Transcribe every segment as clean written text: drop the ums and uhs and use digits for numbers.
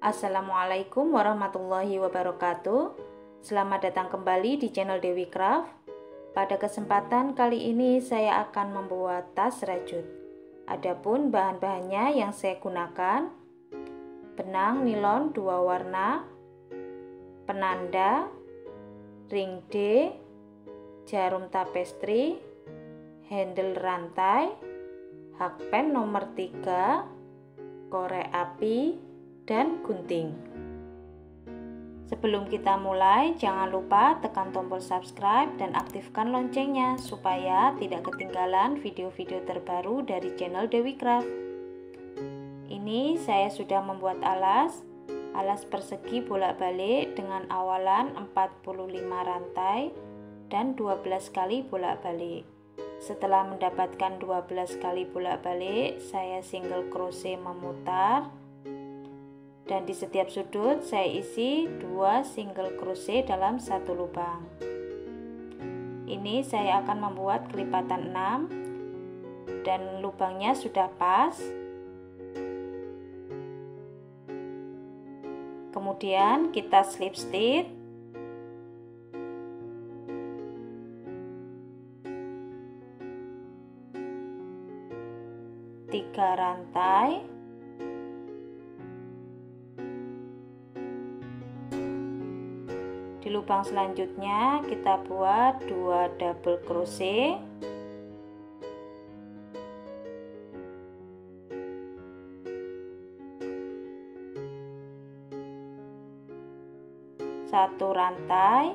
Assalamualaikum warahmatullahi wabarakatuh. Selamat datang kembali di channel Dewi Craft. Pada kesempatan kali ini saya akan membuat tas rajut. Adapun bahan-bahannya yang saya gunakan: benang nilon 2 warna, penanda, ring D, jarum tapestri, handle rantai, hakpen nomor 3, korek api, dan gunting. Sebelum kita mulai, jangan lupa tekan tombol subscribe dan aktifkan loncengnya supaya tidak ketinggalan video-video terbaru dari channel Dewi Craft. Ini saya sudah membuat alas persegi bolak-balik dengan awalan 45 rantai dan 12 kali bolak-balik. Setelah mendapatkan 12 kali bolak-balik, saya single crochet memutar, dan di setiap sudut saya isi 2 single crochet dalam satu lubang. Ini saya akan membuat kelipatan 6 dan lubangnya sudah pas. Kemudian kita slip stitch. Tiga rantai. Di lubang selanjutnya kita buat 2 double crochet, satu rantai.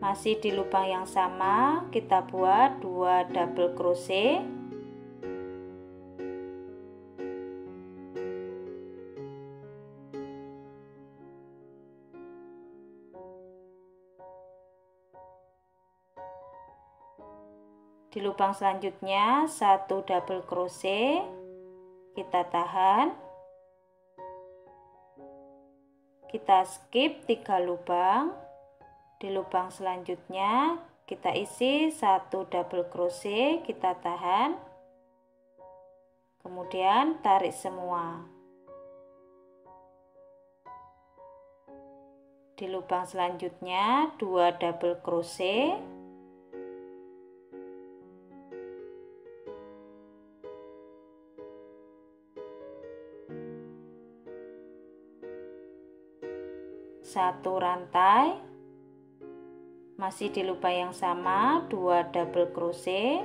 Masih di lubang yang sama kita buat 2 double crochet, di lubang selanjutnya 1 double crochet, kita tahan, kita skip 3 lubang. Di lubang selanjutnya kita isi 1 double crochet, kita tahan, kemudian tarik semua. Di lubang selanjutnya 2 double crochet, satu rantai. Masih di lubang yang sama 2 double crochet,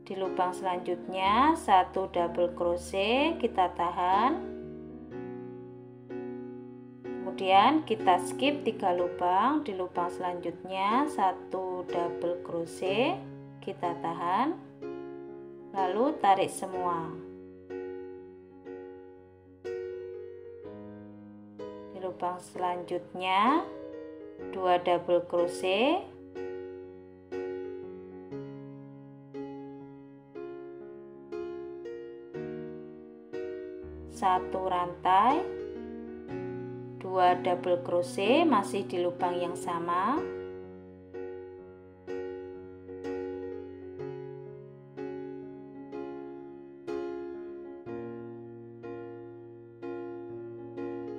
di lubang selanjutnya 1 double crochet, kita tahan, kemudian kita skip 3 lubang. Di lubang selanjutnya 1 double crochet, kita tahan, lalu tarik semua. Di lubang selanjutnya 2 double crochet, satu rantai, 2 double crochet masih di lubang yang sama,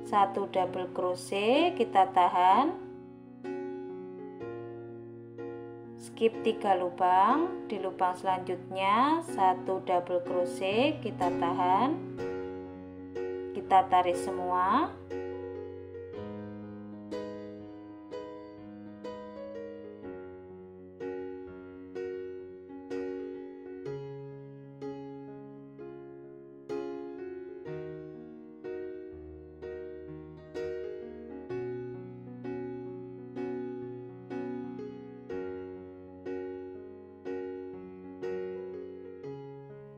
satu double crochet, kita tahan, skip 3 lubang. Di lubang selanjutnya 1 double crochet, kita tahan, kita tarik semua.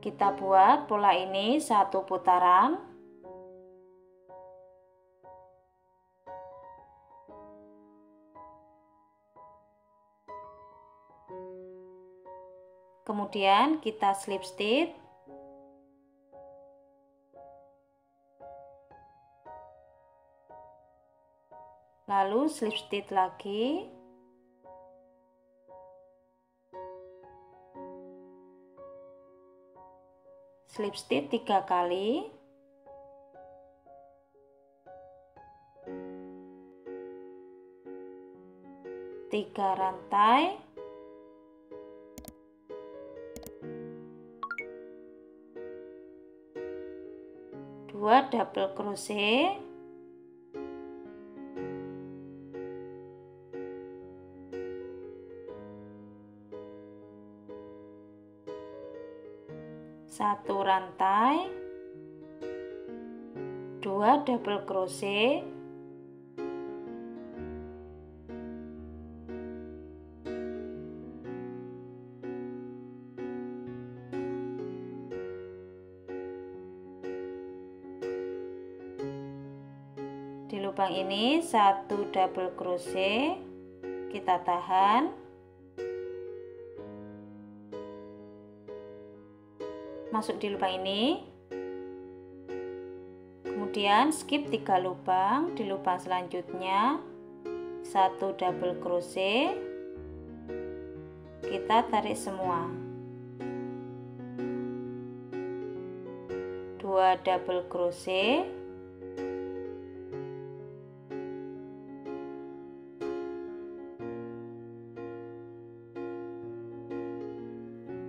Kita buat pola ini 1 putaran. Kemudian kita slip stitch. lalu slip stitch lagi, slip stitch 3 kali, tiga rantai, dua double crochet, satu rantai, dua double crochet, di lubang ini satu double crochet, kita tahan, masuk di lubang ini, kemudian skip 3 lubang, di lubang selanjutnya satu double crochet, kita tarik semua, 2 double crochet,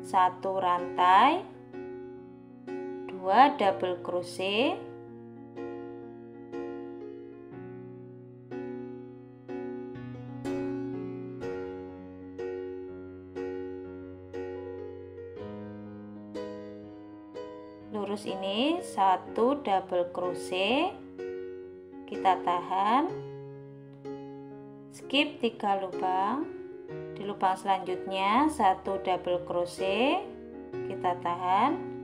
satu rantai, 2 double crochet, lurus ini satu double crochet, kita tahan, skip 3 lubang, di lubang selanjutnya satu double crochet, kita tahan,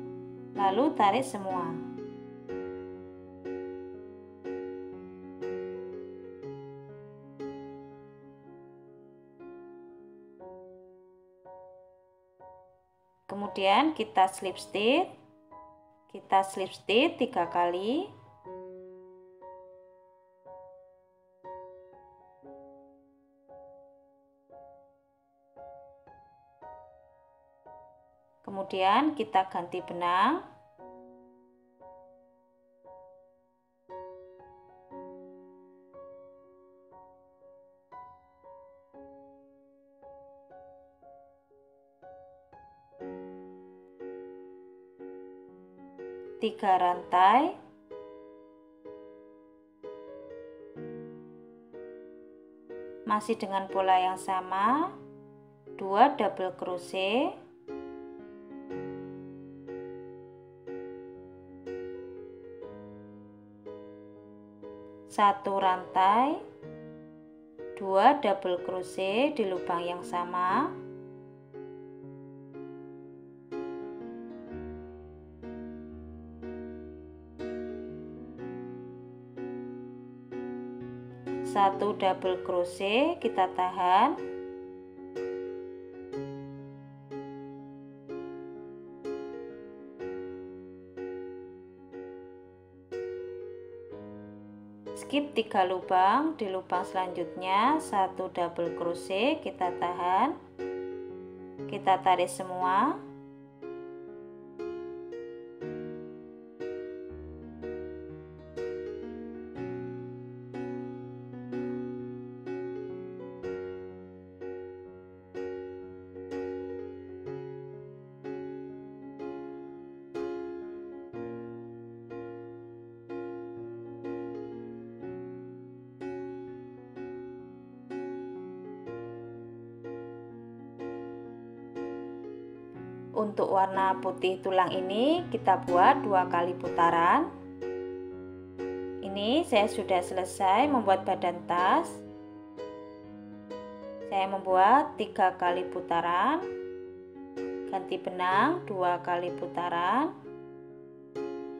lalu tarik semua, kemudian kita slip stitch 3 kali, kemudian kita ganti benang, tiga rantai, masih dengan pola yang sama, 2 double crochet, satu rantai, 2 double crochet di lubang yang sama, satu double crochet, kita tahan, skip 3 lubang, di lubang selanjutnya satu double crochet, kita tahan, kita tarik semua, untuk warna putih tulang ini kita buat 2 kali putaran. Ini saya sudah selesai membuat badan tas. Saya membuat 3 kali putaran, ganti benang 2 kali putaran,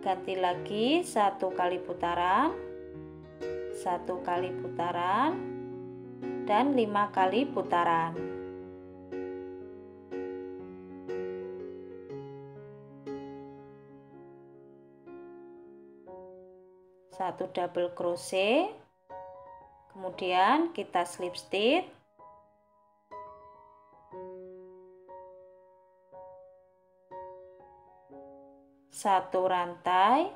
ganti lagi 1 kali putaran, 1 kali putaran, dan 5 kali putaran. Satu double crochet, Kemudian kita slip stitch. Satu rantai.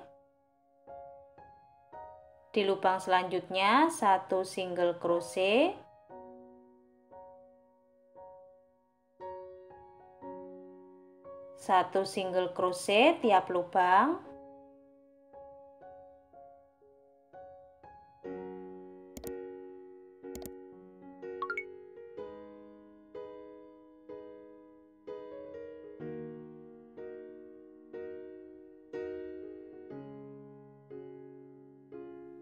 Di lubang selanjutnya satu single crochet. Satu single crochet tiap lubang.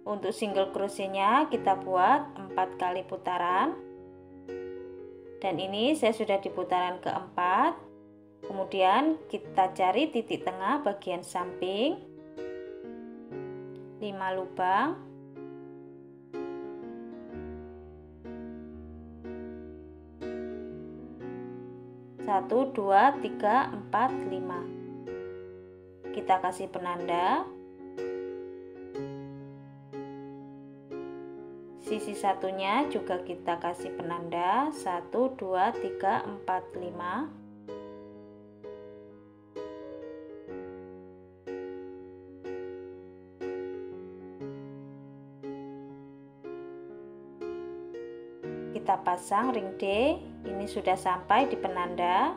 Untuk single crochetnya kita buat 4 kali putaran. Dan ini saya sudah di putaran keempat. Kemudian kita cari titik tengah bagian samping. 5 lubang. 1, 2, 3, 4, 5. Kita kasih penanda. Sisi satunya juga kita kasih penanda 1, 2, 3, 4, 5. Kita pasang ring D. Ini sudah sampai di penanda.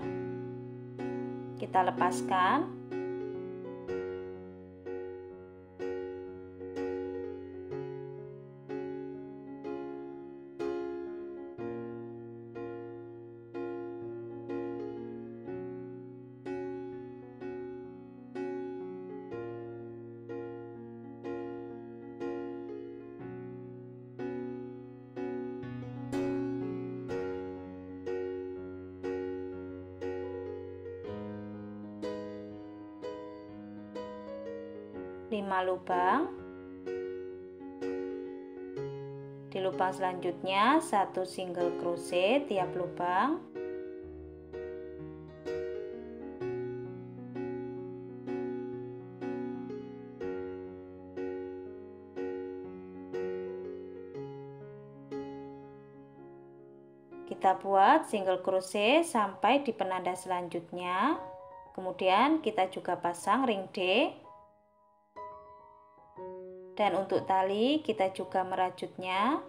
Kita lepaskan. Lima lubang. Di lubang selanjutnya satu single crochet tiap lubang. Kita buat single crochet sampai di penanda selanjutnya. Kemudian kita juga pasang ring D. Dan untuk tali kita juga merajutnya.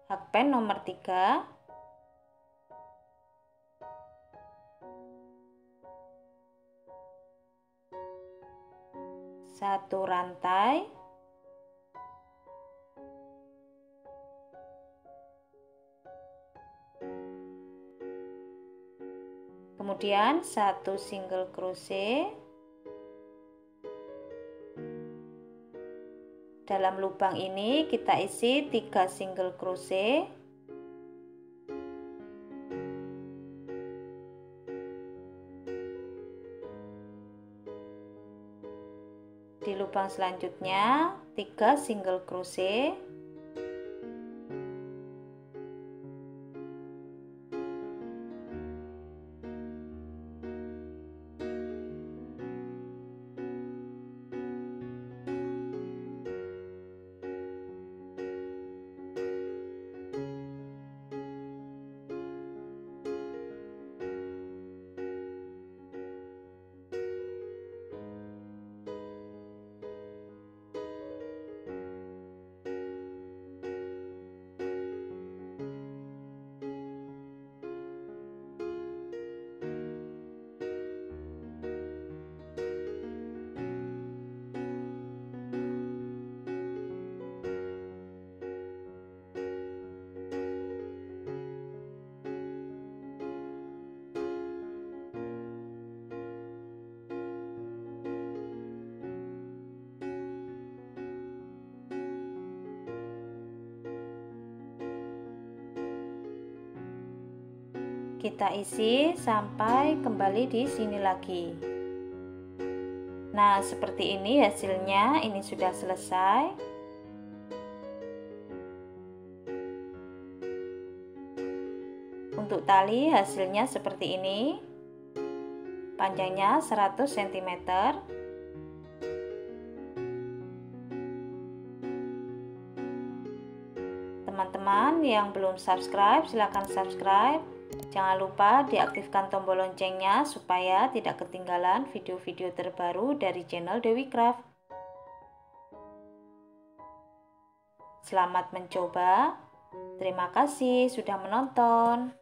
Hakpen nomor 3. Satu rantai. Kemudian satu single crochet. Dalam lubang ini kita isi 3 single crochet. Di lubang selanjutnya 3 single crochet. Kita isi sampai kembali di sini lagi. Nah, seperti ini hasilnya. Ini sudah selesai. Untuk tali hasilnya seperti ini. Panjangnya 100 cm. teman-teman yang belum subscribe, silahkan subscribe. Jangan lupa diaktifkan tombol loncengnya supaya tidak ketinggalan video-video terbaru dari channel Dewi Craft. Selamat mencoba. Terima kasih sudah menonton.